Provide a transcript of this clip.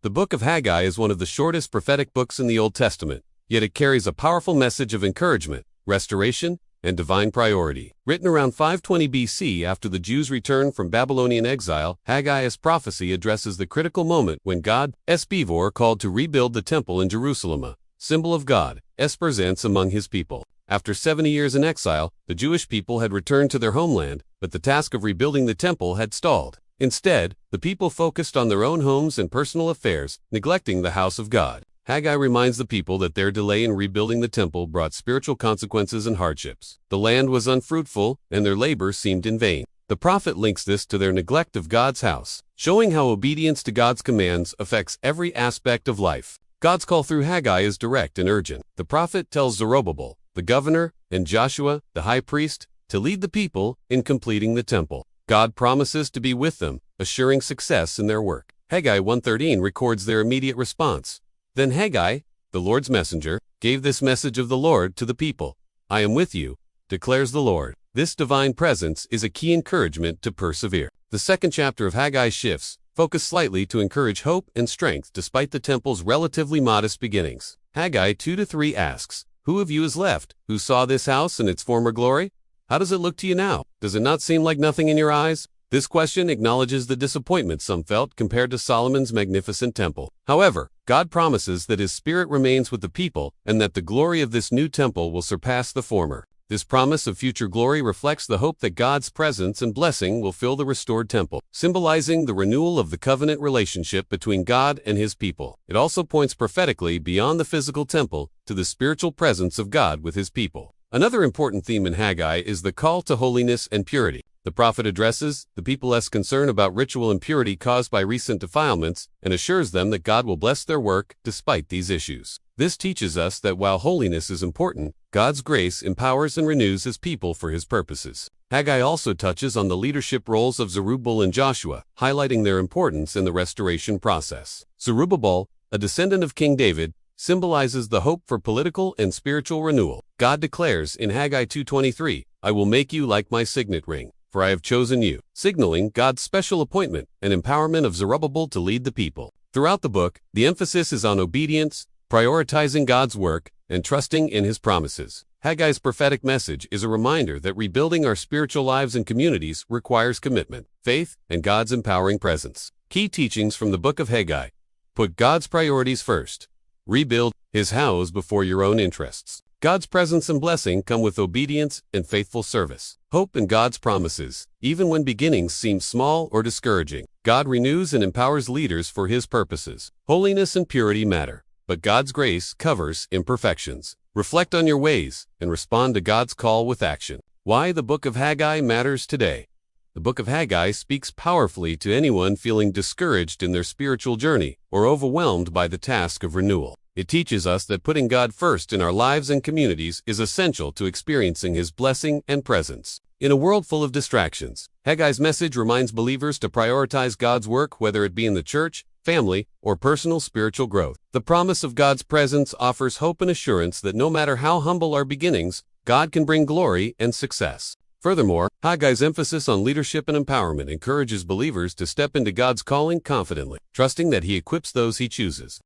The Book of Haggai is one of the shortest prophetic books in the Old Testament, yet it carries a powerful message of encouragement, restoration, and divine priority. Written around 520 BC after the Jews' return from Babylonian exile, Haggai's prophecy addresses the critical moment when God's people called to rebuild the temple in Jerusalem, a symbol of God's presence among his people. After 70 years in exile, the Jewish people had returned to their homeland, but the task of rebuilding the temple had stalled. Instead, the people focused on their own homes and personal affairs, neglecting the house of God. Haggai reminds the people that their delay in rebuilding the temple brought spiritual consequences and hardships. The land was unfruitful, and their labor seemed in vain. The prophet links this to their neglect of God's house, showing how obedience to God's commands affects every aspect of life. God's call through Haggai is direct and urgent. The prophet tells Zerubbabel, the governor, and Joshua, the high priest, to lead the people in completing the temple. God promises to be with them, assuring success in their work. Haggai 1:13 records their immediate response. Then Haggai, the Lord's messenger, gave this message of the Lord to the people. I am with you, declares the Lord. This divine presence is a key encouragement to persevere. The second chapter of Haggai shifts focus slightly to encourage hope and strength despite the temple's relatively modest beginnings. Haggai 2-3 asks, Who of you is left, who saw this house in its former glory? How does it look to you now? Does it not seem like nothing in your eyes? This question acknowledges the disappointment some felt compared to Solomon's magnificent temple. However, God promises that his spirit remains with the people and that the glory of this new temple will surpass the former. This promise of future glory reflects the hope that God's presence and blessing will fill the restored temple, symbolizing the renewal of the covenant relationship between God and his people. It also points prophetically beyond the physical temple to the spiritual presence of God with his people. Another important theme in Haggai is the call to holiness and purity. The prophet addresses the people's concern about ritual impurity caused by recent defilements and assures them that God will bless their work despite these issues. This teaches us that while holiness is important, God's grace empowers and renews his people for his purposes. Haggai also touches on the leadership roles of Zerubbabel and Joshua, highlighting their importance in the restoration process. Zerubbabel, a descendant of King David, symbolizes the hope for political and spiritual renewal. God declares in Haggai 2:23, I will make you like my signet ring, for I have chosen you, signaling God's special appointment and empowerment of Zerubbabel to lead the people. Throughout the book, the emphasis is on obedience, prioritizing God's work, and trusting in his promises. Haggai's prophetic message is a reminder that rebuilding our spiritual lives and communities requires commitment, faith, and God's empowering presence. Key teachings from the Book of Haggai. Put God's priorities first. Rebuild his house before your own interests. God's presence and blessing come with obedience and faithful service. Hope in God's promises. Even when beginnings seem small or discouraging, God renews and empowers leaders for his purposes. Holiness and purity matter, but God's grace covers imperfections. Reflect on your ways and respond to God's call with action. Why the Book of Haggai matters today. The Book of Haggai speaks powerfully to anyone feeling discouraged in their spiritual journey or overwhelmed by the task of renewal. It teaches us that putting God first in our lives and communities is essential to experiencing his blessing and presence. In a world full of distractions, Haggai's message reminds believers to prioritize God's work, whether it be in the church, family, or personal spiritual growth. The promise of God's presence offers hope and assurance that no matter how humble our beginnings, God can bring glory and success. Furthermore, Haggai's emphasis on leadership and empowerment encourages believers to step into God's calling confidently, trusting that he equips those he chooses.